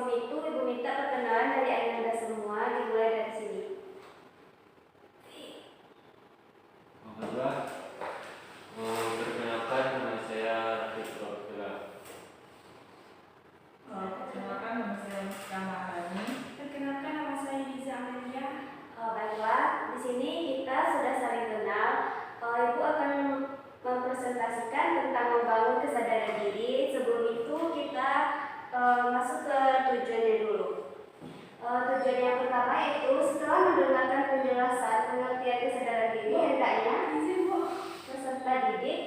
sebelum itu Ibu minta perkenalan dari Anda semua, dimulai dari sini. Perkenalkan, nama saya Christopher Villa. Perkenalkan, nama saya Muska Maharani. Perkenalkan, nama saya Liza Amelia. Baiklah, di sini kita sudah saling kenal. Ibu akan mempresentasikan tentang membangun kesadaran diri. Sebelum itu kita masuk ke tujuannya dulu. Tujuan yang pertama itu setelah mendengarkan penjelasan pengertian kesadaran diri, hendaknya peserta didik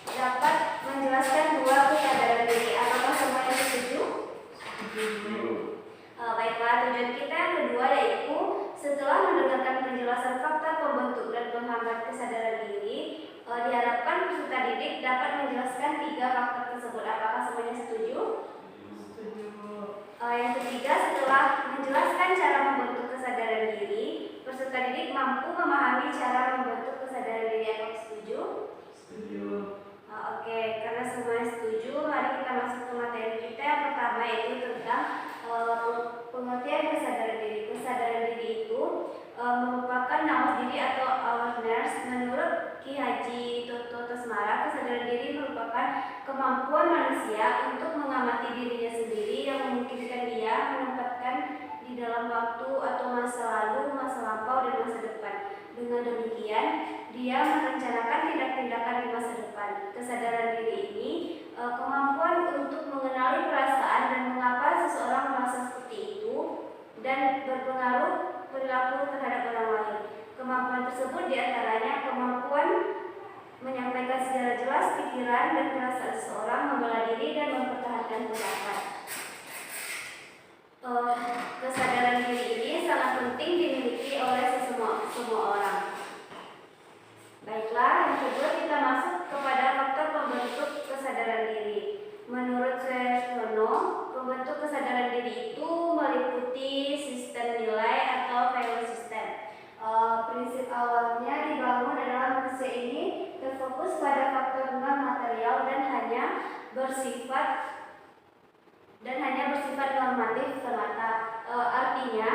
dapat menjelaskan dua kesadaran diri. Apakah semuanya setuju? Baiklah, tujuan kita yang kedua yaitu setelah mendengarkan penjelasan fakta pembentuk dan penghambat kesadaran diri, diharapkan peserta didik dapat menjelaskan tiga faktor tersebut. Apakah semuanya setuju? Yang ketiga, setelah menjelaskan cara membentuk kesadaran diri, peserta didik mampu memahami cara membentuk kesadaran diri. Apakah setuju? Setuju. Oke, karena semuanya setuju, mari kita masuk ke materi kita. Yang pertama yaitu tentang pengertian kesadaran diri. Kesadaran diri itu merupakan nawas diri atau awareness. Menurut Ki Haji Toto Tesmara, kesadaran diri merupakan kemampuan manusia untuk mengamati dirinya sendiri yang memungkinkan dia menempatkan di dalam waktu atau masa lalu, masa lampau, dan masa depan. Dengan demikian, dia merencanakan tindak-tindakan di masa depan. Kesadaran diri ini kemampuan untuk mengenali perasaan dan mengapa seseorang merasa seperti itu dan berpengaruh perilaku terhadap orang lain. Kemampuan tersebut diantaranya kemampuan menyampaikan secara jelas pikiran dan perasaan seseorang, membela diri dan mempertahankan pendapat. Kesadaran diri ini sangat penting dimiliki oleh semua orang. Baiklah, yang kedua kita masuk kepada faktor pembentuk kesadaran diri. Menurut Suhartono, pembentuk kesadaran diri itu meliputi sistem nilai atau value system. Prinsip awalnya dibangun adalah manusia ini terfokus pada faktor non material dan hanya bersifat normatif semata. Artinya,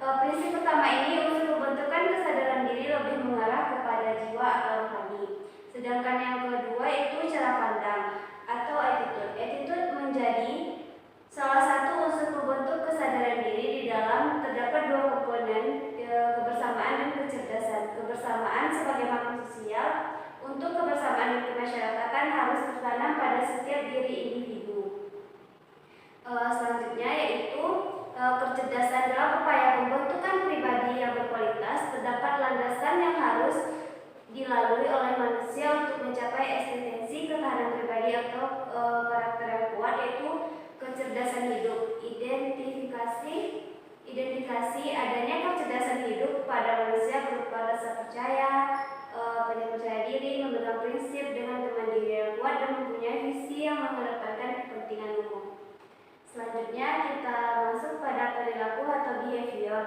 prinsip pertama ini untuk pembentukan kesadaran diri lebih mengarah kepada jiwa atau rohani. Sedangkan yang kedua itu cara pandang atau attitude. Attitude menjadi salah satu unsur pembentuk kesadaran diri. Di dalam terdapat dua komponen, kebersamaan dan kecerdasan. Kebersamaan sebagai makhluk sosial. Untuk kebersamaan dan kemasyarakatan harus tertanam pada setiap diri individu. Selanjutnya yaitu kecerdasan dalam upaya pembentukan pribadi yang berkualitas. Terdapat landasan yang harus dilalui oleh manusia untuk mencapai eksistensi ketahanan pribadi atau karakter yang kuat, yaitu kecerdasan hidup. Identifikasi adanya kecerdasan hidup pada manusia berupa rasa percaya, percaya diri, memegang prinsip dengan kemandirian yang kuat, dan mempunyai visi yang mengedepankan kepentingan umum. Selanjutnya kita masuk pada perilaku atau behavior.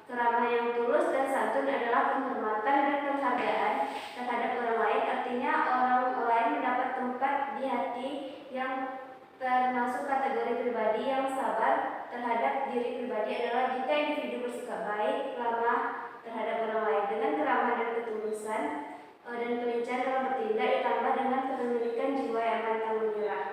Keramah yang tulus dan santun adalah penghormatan dan penghargaan terhadap orang lain. Artinya orang lain mendapat tempat di hati, yang termasuk kategori pribadi yang sabar terhadap diri pribadi adalah jika individu bersikap baik, ramah terhadap orang lain. Dengan keramahan dan ketulusan dan kelincahan dalam bertindak ditambah dengan kepemilikan jiwa yang pantang menyerah.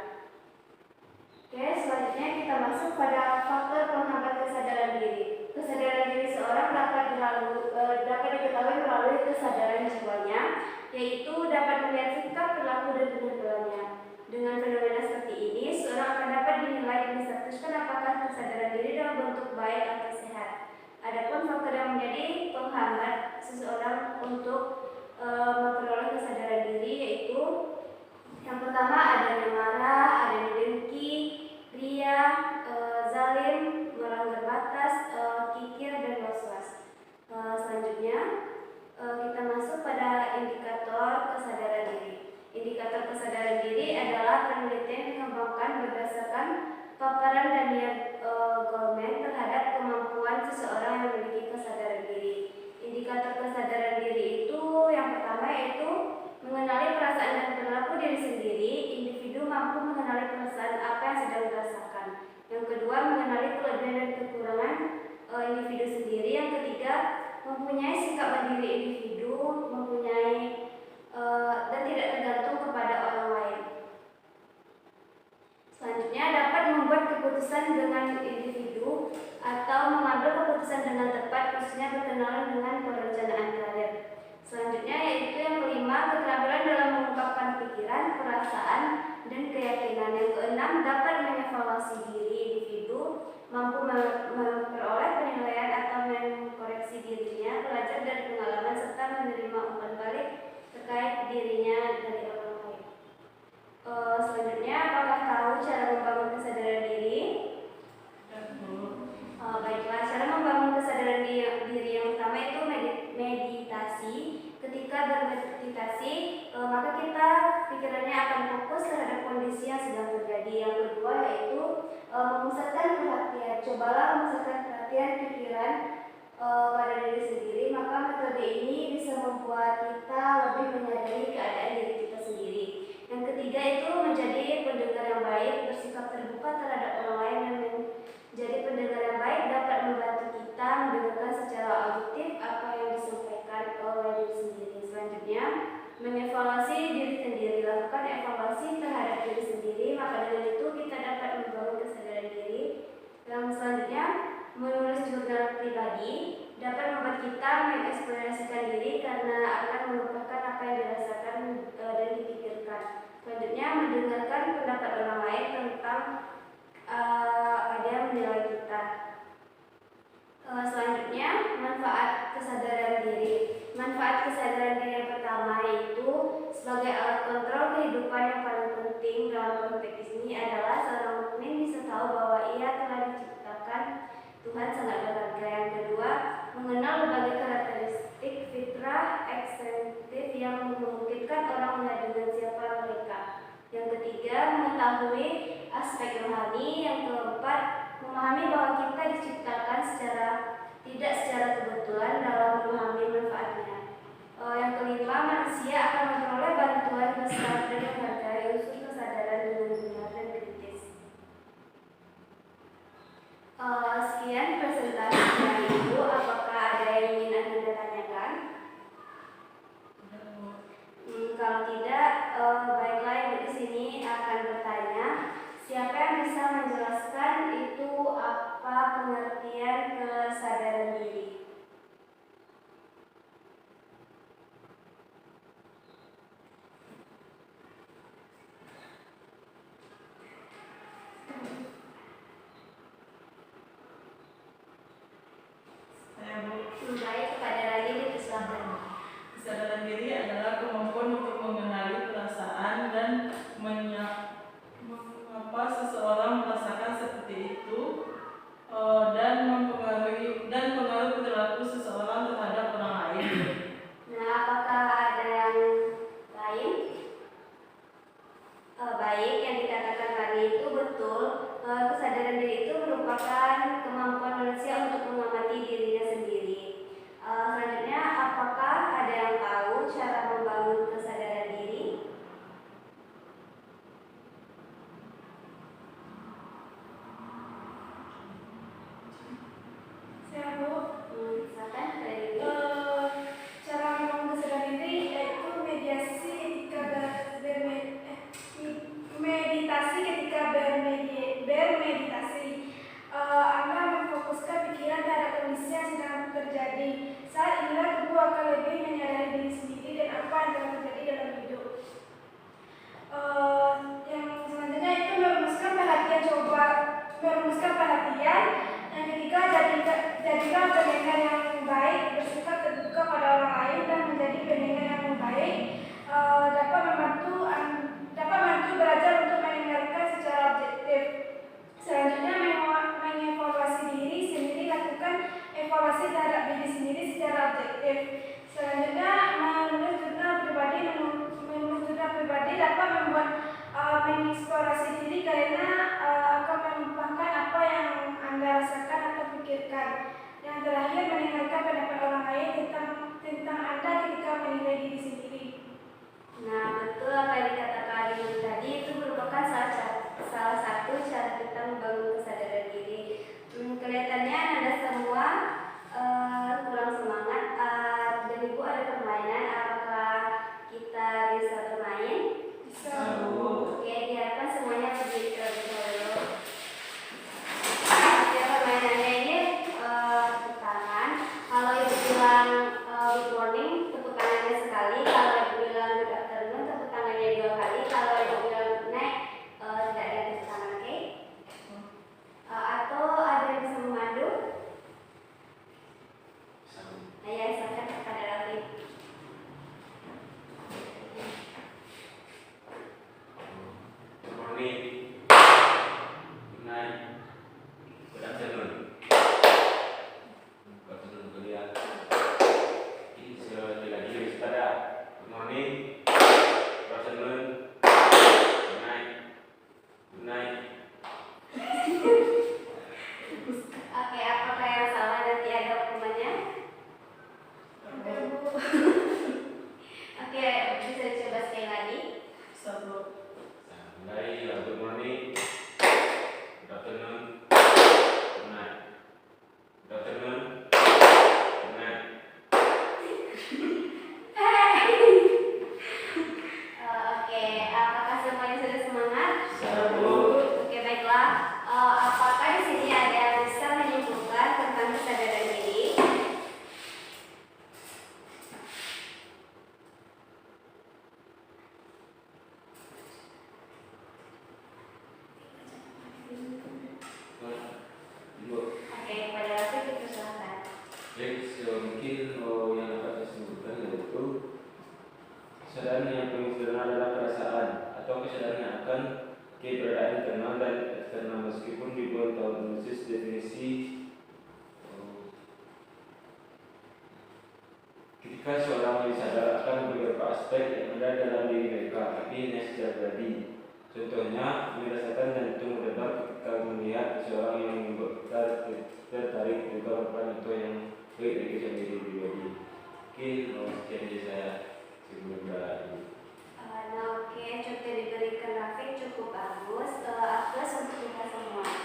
Oke, selanjutnya kita masuk pada faktor penghambat kesadaran diri. Kesadaran diri seorang dapat diketahui melalui kesadaran jiwanya, yaitu dapat melihat sikap, perilaku, dan penampilannya. Dengan fenomena seperti ini, seorang akan dapat dinilai dan distatuskan apakah kesadaran diri dalam bentuk baik atau sehat. Adapun faktor yang menjadi penghambat seseorang untuk memperoleh kesadaran diri yaitu yang pertama adanya marah, adanya dengki, ria, zalim, melanggar batas, kikir, dan was-was. Selanjutnya kita masuk pada indikator kesadaran diri. Indikator kesadaran diri adalah penelitian dikembangkan berdasarkan paparan Daniel Goleman terhadap kemampuan seseorang yang memiliki kesadaran diri. Indikator kesadaran diri itu yang pertama yaitu mengenali perasaan dan perilaku diri sendiri. Individu mampu mengenali perasaan apa yang sedang dirasakan. Yang mempunyai sikap mandiri individu, dan tidak tergantung kepada orang lain. Selanjutnya, dapat membuat keputusan dengan individu atau mengambil keputusan dengan tepat, khususnya berkenalan dengan perencanaan karir. Selanjutnya yaitu yang kelima, keterampilan dalam mengungkapkan pikiran, perasaan, dan keyakinan. Yang keenam, dapat mengevaluasi diri individu, mampu memperoleh penilaian atau mengkoreksi dirinya, belajar dari pengalaman, serta menerima umpan balik terkait dirinya dari orang lain. Selanjutnya, apakah tahu cara membangun kesadaran diri? Baiklah, cara membangun kesadaran diri yang pertama itu meditasi. Ketika bermeditasi, maka kita pikirannya akan fokus terhadap kondisi yang sedang terjadi. Yang kedua yaitu memusatkan perhatian. Cobalah memusatkan perhatian pikiran pada diri sendiri, maka metode ini bisa membuat kita lebih menyadari keadaan diri kita sendiri. Yang ketiga itu menjadi pendengar yang baik, bersikap terbuka terhadap orang lain, dan menjadi pendengar yang baik dapat membantu kita mendengarkan secara objektif apa yang disampaikan oleh diri sendiri. Selanjutnya, mengevaluasi diri sendiri. Lakukan evaluasi terhadap diri sendiri, maka dengan itu kita dapat membangun kesadaran diri. Yang selanjutnya, menulis jurnal pribadi dapat membuat kita mengeksplorasikan diri karena akan melupakan apa yang dirasakan dan dipikirkan. Selanjutnya, mendengarkan pendapat orang lain tentang ada yang menilai kita. Selanjutnya, manfaat kesadaran diri. Manfaat kesadaran diri yang pertama yaitu sebagai alat kontrol kehidupan yang paling penting dalam konteks ini adalah seorang mukmin bisa tahu bahwa ia telah diciptakan Tuhan sangat berharga. Yang kedua, mengenal berbagai karakteristik fitrah ekstentif yang memungkinkan orang melihat dengan siapa mereka. Yang ketiga, mengetahui aspek rohani. Yang keempat, memahami bahwa kita diciptakan tidak secara kebetulan dalam memahami manfaatnya. Yang kelima, manusia akan memperoleh bantuan besar dan menghargai unsur kesadaran dengan benar dan kritis. Sekian presentasinya Ibu. Apakah ada yang ingin Anda tanyakan? Kalau tidak, baiklah Ibu di sini akan bertanya, siapa yang bisa menjelaskan itu apa pengertian kesadaran diri? Baik, kepada lagi dipersilakan. Kesadaran diri adalah kemampuan untuk mengenali perasaan dan mengapa seseorang merasakan seperti itu, dan pengaruh perilaku seseorang terhadap orang lain. Nah, apakah ada yang lain? Baik, yang dikatakan tadi itu betul. Kesadaran diri itu merupakan kemampuan manusia untuk mengamati dirinya sendiri. Selanjutnya, apakah ada yang tahu cara membangun kesadaran diri? Saya Bu. Silakan dari Ibu. Cara membangun kesadaran diri yaitu meditasi ketika bermeditasi. Anda memfokuskan pikiran terhadap kondisi yang sedang terjadi. Saat inilah tubuh akan lebih menyadari diri sendiri dan apa yang telah terjadi dalam hidup. Yang selanjutnya itu merumuskan perhatian. Yang ketiga, jadilah pendengar yang baik, bersikap terbuka pada orang lain dan menjadi pendengar yang baik. Dapat membantu belajar untuk mendengarkan secara objektif. Selanjutnya, mengevaluasi diri sendiri. Lakukan evaluasi terhadap diri sendiri secara objektif. Selanjutnya, menulis jurnal pribadi dapat membuat mengeksplorasi diri karena akan menumpahkan apa yang Anda rasakan atau pikirkan. Yang terakhir, mendengarkan pendapat orang lain tentang Anda ketika menilai diri sendiri. Nah, betul apa yang dikatakan Ibu tadi, itu merupakan salah satu cara kita membangun kesadaran diri. Kelihatannya Anda semua kurang semangat Jika seorang lebih sadar akan beberapa aspek yang ada dalam diri mereka, tapi hanya secara pribadi. Contohnya, merasakan jantung berdebar ketika melihat seorang yang tertarik juga merupakan contoh yang baik dari diri pribadi. Oke, sekian dari saya sebelum berakhir. Nah, oke, contoh yang diberikan Rafiq cukup bagus. Aku untuk kita semua.